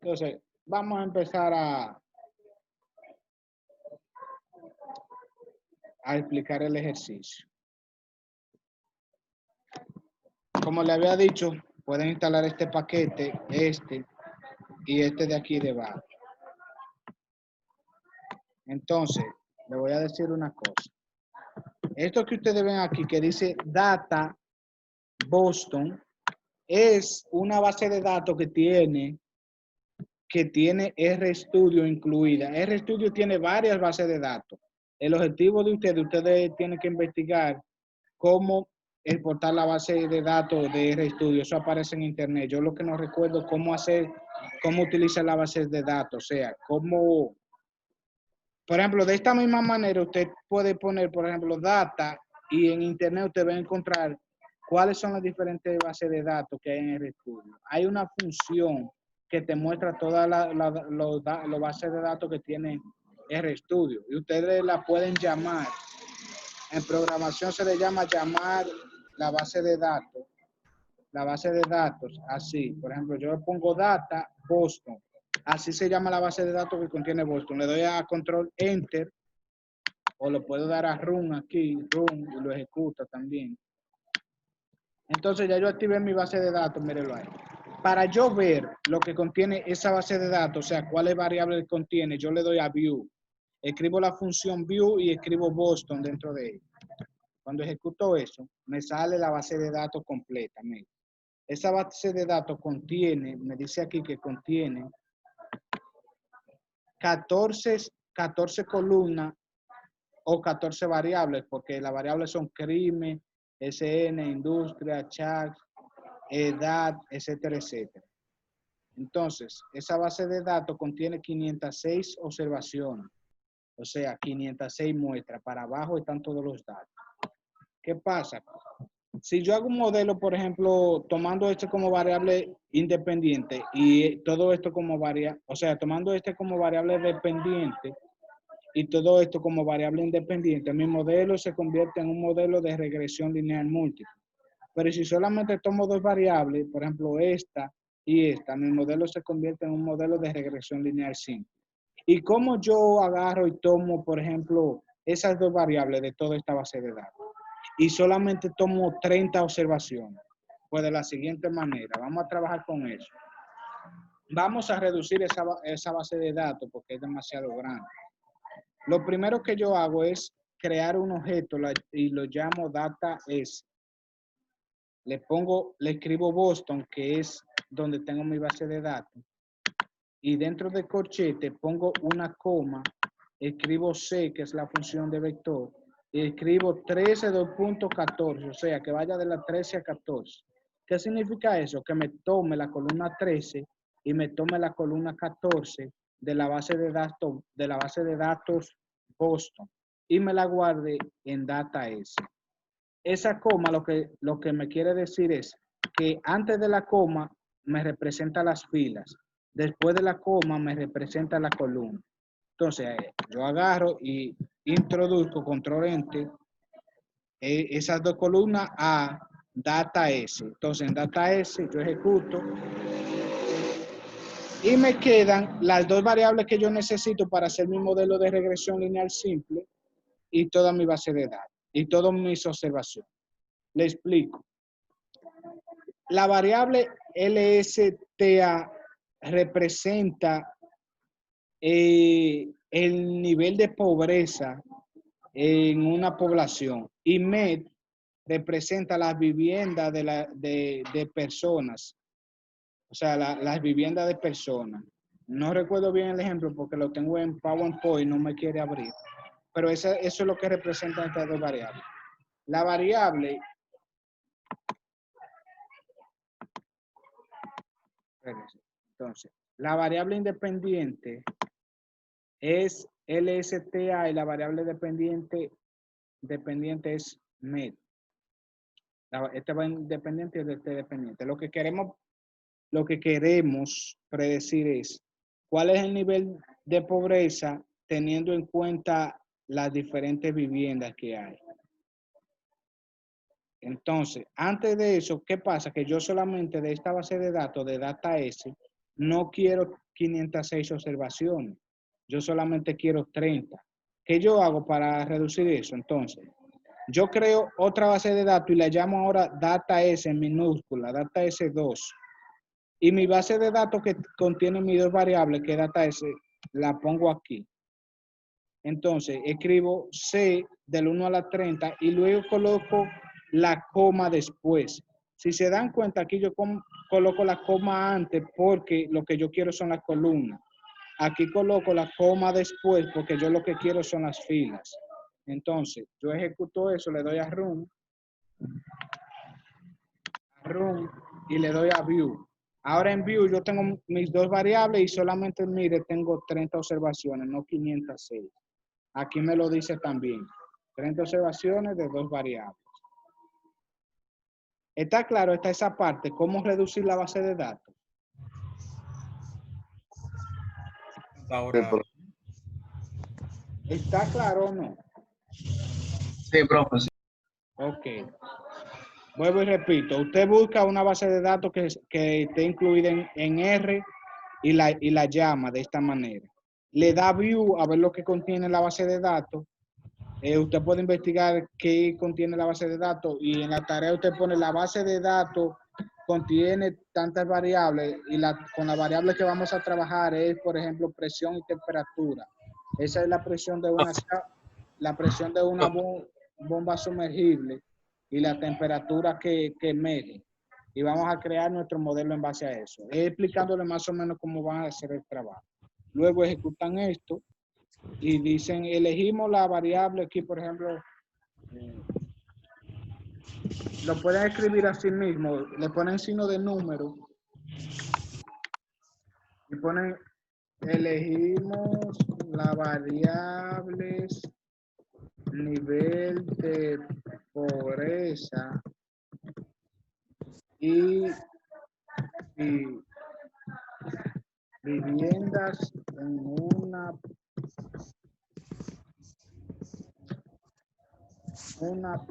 Entonces, vamos a empezar a explicar el ejercicio. Como le había dicho, pueden instalar este paquete, este y este de aquí debajo. Entonces, le voy a decir una cosa. Esto que ustedes ven aquí que dice Data Boston es una base de datos que tiene RStudio incluida. RStudio tiene varias bases de datos. El objetivo de ustedes tienen que investigar cómo exportar la base de datos de RStudio. Eso aparece en internet. Yo lo que no recuerdo cómo utilizar la base de datos. O sea, cómo, por ejemplo, de esta misma manera usted puede poner, por ejemplo, data y en internet usted va a encontrar cuáles son las diferentes bases de datos que hay en RStudio. Hay una función que te muestra todas las bases de datos que tiene RStudio y ustedes la pueden llamar. En programación se le llama llamar la base de datos. La base de datos, así. Por ejemplo, yo pongo data Boston. Así se llama la base de datos que contiene Boston. Le doy a control enter o lo puedo dar a run aquí, run, y lo ejecuta también. Entonces ya yo activé mi base de datos, mírenlo ahí. Para yo ver lo que contiene esa base de datos, o sea, cuáles variables contiene, yo le doy a view. Escribo la función view y escribo Boston dentro de ella. Cuando ejecuto eso, me sale la base de datos completa. Esa base de datos contiene, me dice aquí que contiene 14 columnas o 14 variables, porque las variables son crimen, SN, industria, chat, edad, etcétera, etcétera. Entonces, esa base de datos contiene 506 observaciones, o sea, 506 muestras. Para abajo están todos los datos. ¿Qué pasa? Si yo hago un modelo, por ejemplo, tomando este como variable independiente y todo esto como variable, o sea, tomando este como variable dependiente y todo esto como variable independiente, mi modelo se convierte en un modelo de regresión lineal múltiple. Pero si solamente tomo dos variables, por ejemplo, esta y esta, mi modelo se convierte en un modelo de regresión lineal simple. ¿Y cómo yo agarro y tomo, por ejemplo, esas dos variables de toda esta base de datos? Y solamente tomo 30 observaciones. Pues de la siguiente manera, vamos a trabajar con eso. Vamos a reducir esa base de datos porque es demasiado grande. Lo primero que yo hago es crear un objeto y lo llamo data S. Le escribo Boston, que es donde tengo mi base de datos. Y dentro de corchete pongo una coma, escribo C, que es la función de vector, y escribo 13.14, o sea, que vaya de la 13 a 14. ¿Qué significa eso? Que me tome la columna 13 y me tome la columna 14 de la base de datos Boston y me la guarde en data S. Esa coma lo que me quiere decir es que antes de la coma me representa las filas, después de la coma me representa la columna. Entonces, yo agarro y introduzco, control enter, esas dos columnas a data S. Entonces, en data S yo ejecuto y me quedan las dos variables que yo necesito para hacer mi modelo de regresión lineal simple y toda mi base de datos y todas mis observaciones. Le explico. La variable LSTA representa el nivel de pobreza en una población y MED representa las viviendas de personas, o sea, las viviendas de personas. No recuerdo bien el ejemplo porque lo tengo en PowerPoint, no me quiere abrir, pero eso es lo que representan estas dos variables. La variable entonces, la variable independiente es LSTA y la variable dependiente es MED. Este va independiente y este dependiente. Lo que queremos predecir es cuál es el nivel de pobreza teniendo en cuenta las diferentes viviendas que hay. Entonces, antes de eso, ¿qué pasa? Que yo solamente de esta base de datos de data S, no quiero 506 observaciones. Yo solamente quiero 30. ¿Qué yo hago para reducir eso? Entonces, yo creo otra base de datos y la llamo ahora data S en minúscula, data S2. Y mi base de datos que contiene mis dos variables, que es data S, la pongo aquí. Entonces, escribo C del 1 a la 30 y luego coloco la coma después. Si se dan cuenta, aquí yo coloco la coma antes porque lo que yo quiero son las columnas. Aquí coloco la coma después porque yo lo que quiero son las filas. Entonces, yo ejecuto eso, le doy a Run y le doy a View. Ahora en View yo tengo mis dos variables y solamente, mire, tengo 30 observaciones, no 506. Aquí me lo dice también. 30 observaciones de dos variables. ¿Está claro? Está esa parte. ¿Cómo reducir la base de datos? Ahora, ¿Está claro o no? sí, profe, sí. Ok. Vuelvo y repito. Usted busca una base de datos que esté incluida en R y la llama de esta manera. Le da View a ver lo que contiene la base de datos. Usted puede investigar qué contiene la base de datos y en la tarea usted pone la base de datos contiene tantas variables y con la variable que vamos a trabajar es, por ejemplo, presión y temperatura. Esa es la presión de una bomba sumergible y la temperatura que mede. Y vamos a crear nuestro modelo en base a eso. Explicándole más o menos cómo van a hacer el trabajo. Luego ejecutan esto y dicen, elegimos la variable aquí, por ejemplo, lo pueden escribir así mismo, le ponen signo de número y ponen, elegimos la variable nivel de pobreza y viviendas en una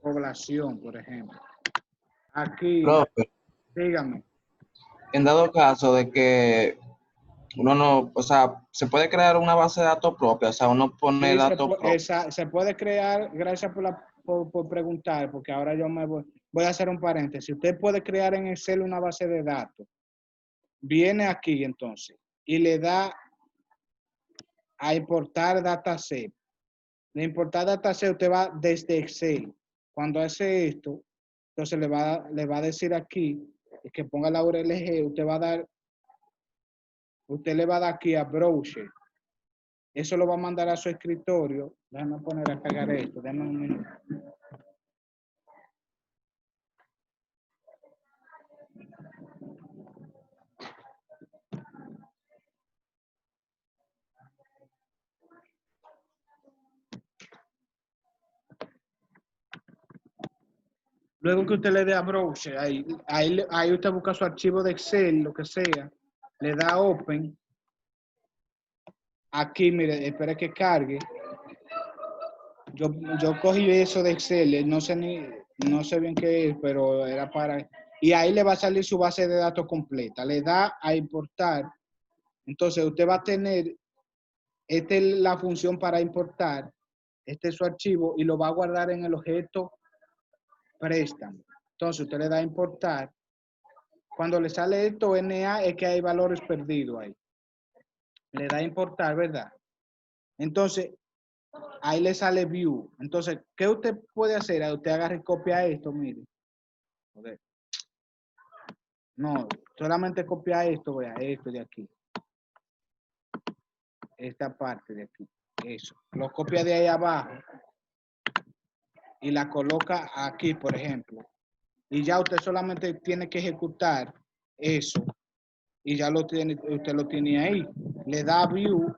población, por ejemplo. Aquí, Profe, dígame. en dado caso de que uno no, o sea, se puede crear una base de datos propia, o sea, uno pone Sí, datos propios. se puede crear, gracias por preguntar, porque ahora yo voy a hacer un paréntesis. Usted puede crear en Excel una base de datos. Viene aquí entonces y le da a importar dataset. De importar dataset usted va desde Excel. Cuando hace esto, entonces le va a decir aquí que ponga la URL, usted le va a dar aquí a Browser. Eso lo va a mandar a su escritorio. Déjame poner a cargar esto. Déjame un minuto. Luego que usted le dé a Browser, ahí usted busca su archivo de Excel, lo que sea. Le da Open. Aquí, mire, espere que cargue. Yo cogí eso de Excel, no sé bien qué es, pero era para... Y ahí le va a salir su base de datos completa. Le da a importar. Entonces, usted va a tener, esta es la función para importar, este es su archivo y lo va a guardar en el objeto préstamo. Entonces, usted le da a importar. Cuando le sale esto, NA, es que hay valores perdidos ahí. Le da a importar, ¿verdad? Entonces, ahí le sale view. Entonces, ¿qué usted puede hacer? Usted agarra y copia esto, mire. Okay. No, solamente copia esto, vea, esto de aquí. Esta parte de aquí. Eso. Lo copia de ahí abajo. Y la coloca aquí, por ejemplo. Y ya usted solamente tiene que ejecutar eso. Y ya usted lo tiene ahí. Le da view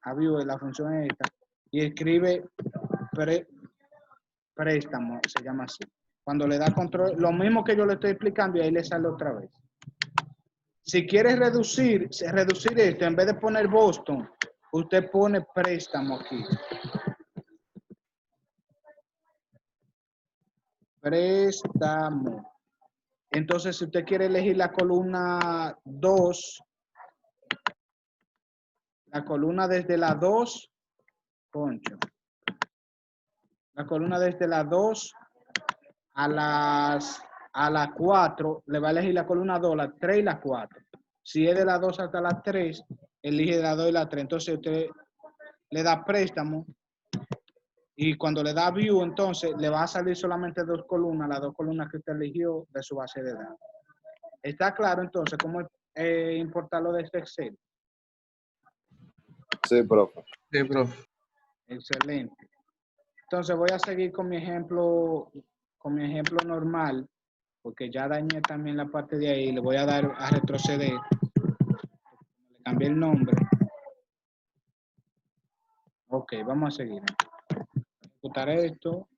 la función es esta, y escribe préstamo, se llama así. Cuando le da control, lo mismo que yo le estoy explicando y ahí le sale otra vez. Si quiere reducir esto, en vez de poner Boston, usted pone préstamo aquí. Préstamo. Entonces, si usted quiere elegir la columna 2, la columna desde la 2, Poncho, la columna desde la 2 a la 4, le va a elegir la columna 2, la 3 y la 4. Si es de la 2 hasta la 3, elige la 2 y la 3. Entonces usted le da préstamo y cuando le da view, entonces le va a salir solamente 2 columnas, las 2 columnas que usted eligió de su base de datos. ¿Está claro entonces cómo importarlo de este Excel? Sí, profe. Sí, profe. Excelente. Entonces voy a seguir con mi ejemplo normal, porque ya dañé también la parte de ahí. Le voy a dar a retroceder. Le cambié el nombre. Ok, vamos a seguir. Ejecutar esto.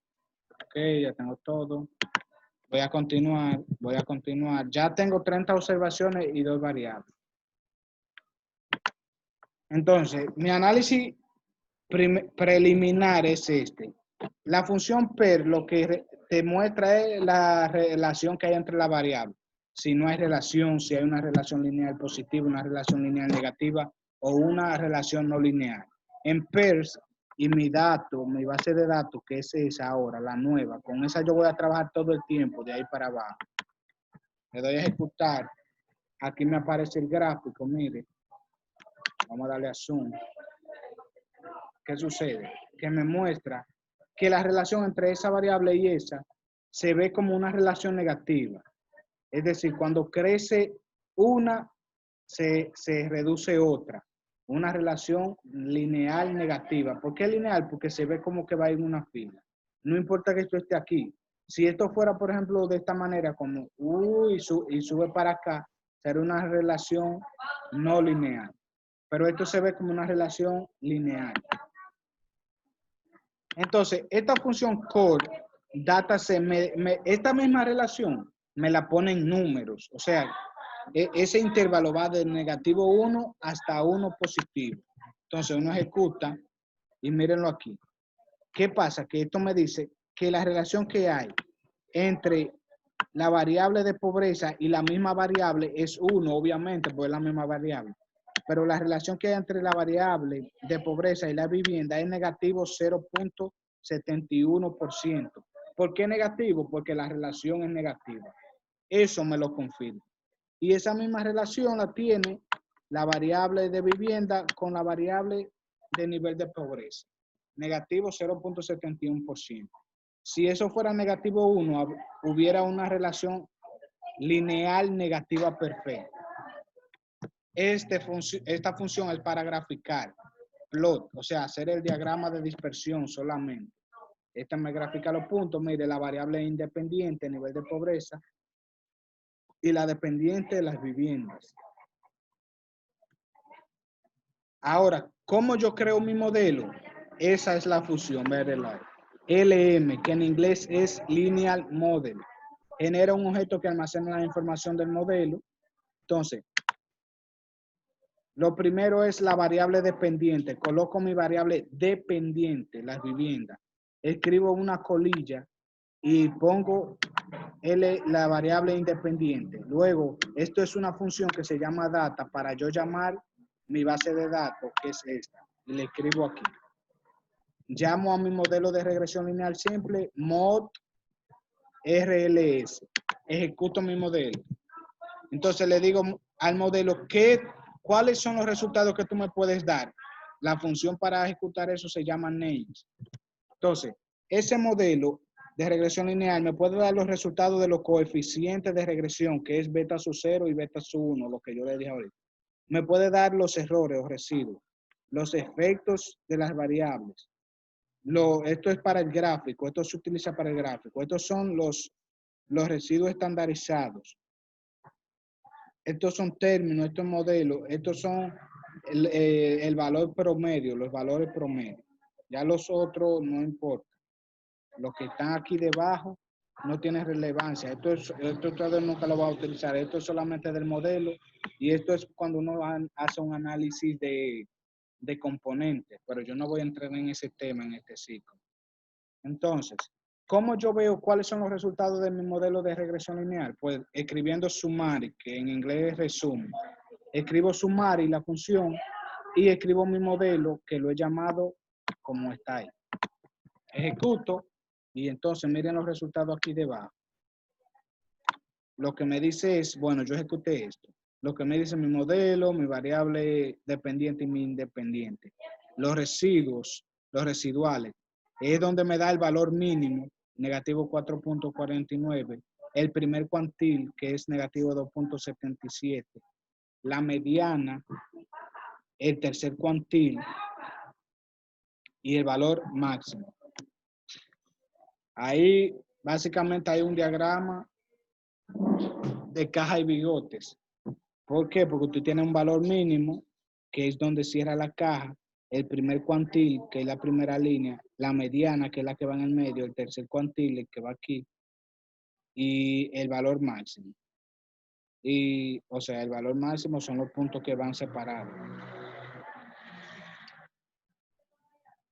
Ok, ya tengo todo. Voy a continuar. Ya tengo 30 observaciones y 2 variables. Entonces, mi análisis preliminar es este. La función PER lo que te muestra es la relación que hay entre las variables. Si no hay relación, si hay una relación lineal positiva, una relación lineal negativa o una relación no lineal. En PERS y mi dato, mi base de datos, que es esa ahora, la nueva, con esa yo voy a trabajar todo el tiempo, de ahí para abajo. Le doy a ejecutar. Aquí me aparece el gráfico, mire. Vamos a darle a zoom. ¿Qué sucede? Que me muestra que la relación entre esa variable y esa se ve como una relación negativa. Es decir, cuando crece una, se reduce otra. Una relación lineal negativa. ¿Por qué lineal? Porque se ve como que va en una fila. No importa que esto esté aquí. Si esto fuera, por ejemplo, de esta manera, como y sube para acá, sería una relación no lineal. Pero esto se ve como una relación lineal. Entonces, esta función core, esta misma relación me la pone en números. O sea, ese intervalo va de negativo 1 hasta 1 positivo. Entonces, uno ejecuta y mírenlo aquí. ¿Qué pasa? Que esto me dice que la relación que hay entre la variable de pobreza y la misma variable es 1, obviamente, pues es la misma variable. Pero la relación que hay entre la variable de pobreza y la vivienda es negativo 0.71%. ¿Por qué negativo? Porque la relación es negativa. Eso me lo confirma. Y esa misma relación la tiene la variable de vivienda con la variable de nivel de pobreza. Negativo 0.71%. Si eso fuera negativo 1, hubiera una relación lineal negativa perfecta. Esta función es para graficar, plot, o sea, hacer el diagrama de dispersión solamente. Esta me grafica los puntos, mire, la variable independiente, nivel de pobreza, y la dependiente de las viviendas. Ahora, ¿cómo yo creo mi modelo? Esa es la función, ¿verdad? LM, que en inglés es Linear Model. Genera un objeto que almacena la información del modelo. Entonces, lo primero es la variable dependiente. Coloco mi variable dependiente, las viviendas. Escribo una colilla y pongo la variable independiente. Luego, esto es una función que se llama data para yo llamar mi base de datos, que es esta. Y le escribo aquí. Llamo a mi modelo de regresión lineal simple, mod RLS. Ejecuto mi modelo. Entonces le digo al modelo, ¿cuáles son los resultados que tú me puedes dar? La función para ejecutar eso se llama names. Entonces, ese modelo de regresión lineal me puede dar los resultados de los coeficientes de regresión, que es beta sub 0 y beta sub 1, lo que yo le dije ahorita. Me puede dar los errores o residuos, los efectos de las variables. Esto es para el gráfico, esto se utiliza para el gráfico. Estos son los residuos estandarizados. Estos son términos, estos modelos, estos son el valor promedio, los valores promedio. Ya los otros no importa. Los que están aquí debajo no tienen relevancia. Esto ustedes nunca lo va a utilizar. Esto es solamente del modelo y esto es cuando uno hace un análisis de componentes, pero yo no voy a entrar en ese tema en este ciclo. Entonces, ¿Cómo yo veo cuáles son los resultados de mi modelo de regresión lineal? Pues escribiendo summary, que en inglés es resumen. Escribo summary, la función, y escribo mi modelo, que lo he llamado como está ahí. Ejecuto, y entonces miren los resultados aquí debajo. Lo que me dice es, bueno, yo ejecuté esto. Lo que me dice mi modelo, mi variable dependiente y mi independiente. Los residuos, los residuales, es donde me da el valor mínimo, negativo 4.49. El primer cuantil, que es negativo 2.77. La mediana, el tercer cuantil y el valor máximo. Ahí básicamente hay un diagrama de caja y bigotes. ¿Por qué? Porque usted tiene un valor mínimo, que es donde cierra la caja, el primer cuantil, que es la primera línea, la mediana, que es la que va en el medio, el tercer cuantil, el que va aquí, y el valor máximo. Y, o sea, el valor máximo son los puntos que van separados.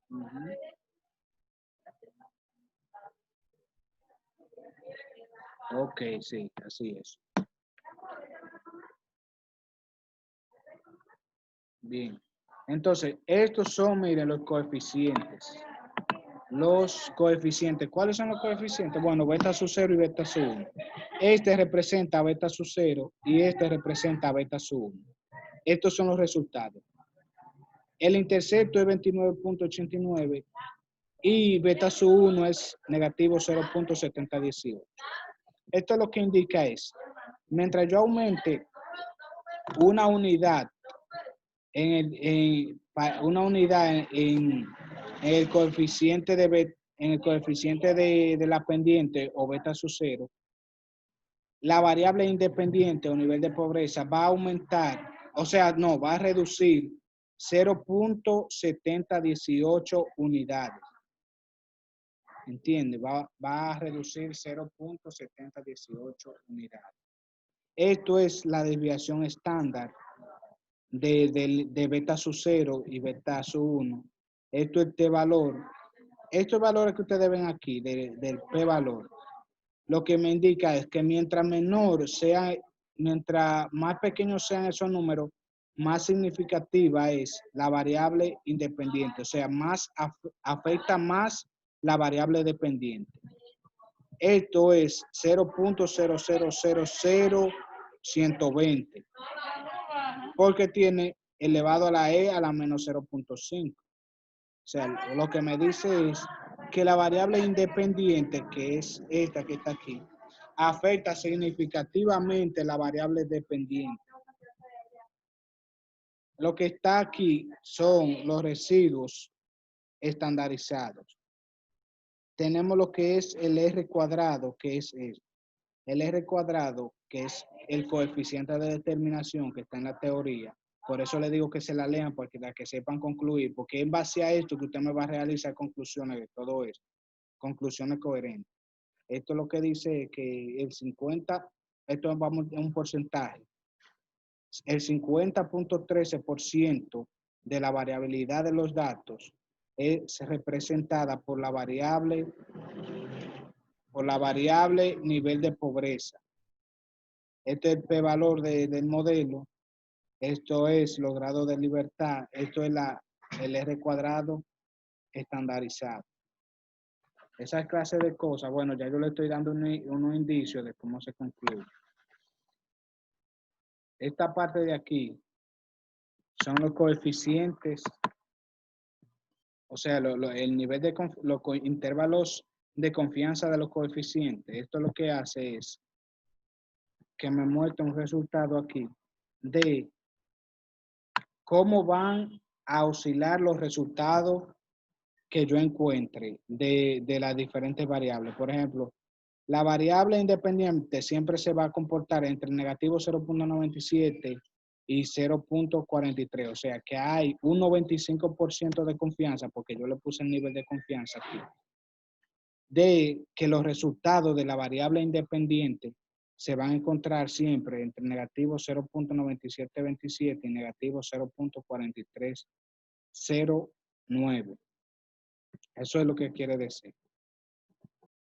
Ujú. Ok, sí, así es. Bien. Entonces, estos son, miren, los coeficientes. Los coeficientes. ¿Cuáles son los coeficientes? Bueno, beta sub 0 y beta sub 1. Este representa beta sub 0 y este representa beta sub 1. Estos son los resultados. El intercepto es 29.89 y beta sub 1 es negativo 0.7018. Esto lo que indica es, mientras yo aumente una unidad una unidad en el coeficiente de la pendiente o beta sub 0, la variable independiente o nivel de pobreza va a aumentar, o sea, no, va a reducir 0.7018 unidades. ¿Entiende? Va a reducir 0.7018 unidades. Esto es la desviación estándar de beta sub 0 y beta sub 1. Esto es este valor. Estos valores que ustedes ven aquí, del p-valor, lo que me indica es que mientras más pequeños sean esos números, más significativa es la variable independiente, o sea, afecta más la variable dependiente. Esto es 0.0000120, porque tiene elevado a la e a la menos 0.5. O sea, lo que me dice es que la variable independiente, que es esta que está aquí, afecta significativamente la variable dependiente. Lo que está aquí son los residuos estandarizados. Tenemos lo que es el R cuadrado, que es esto. El R cuadrado, que es el coeficiente de determinación que está en la teoría. Por eso le digo que se la lean, porque para que sepan concluir, porque en base a esto que usted me va a realizar conclusiones de todo esto, conclusiones coherentes. Esto lo que dice es que el 50, esto vamos a un porcentaje, el 50.13% de la variabilidad de los datos es representada por la variable nivel de pobreza. Este es el p-valor del modelo. Esto es los grados de libertad. Esto es el R cuadrado estandarizado. Esas clases de cosas, bueno, ya yo le estoy dando unos indicios de cómo se concluye. Esta parte de aquí son los coeficientes, o sea, el nivel de los intervalos de confianza de los coeficientes. Esto lo que hace es que me muestra un resultado aquí de cómo van a oscilar los resultados que yo encuentre de las diferentes variables. Por ejemplo, la variable independiente siempre se va a comportar entre negativo 0.97 y 0.43. O sea que hay un 95% de confianza, porque yo le puse el nivel de confianza aquí, de que los resultados de la variable independiente se van a encontrar siempre entre negativo 0.9727 y negativo 0.4309. Eso es lo que quiere decir.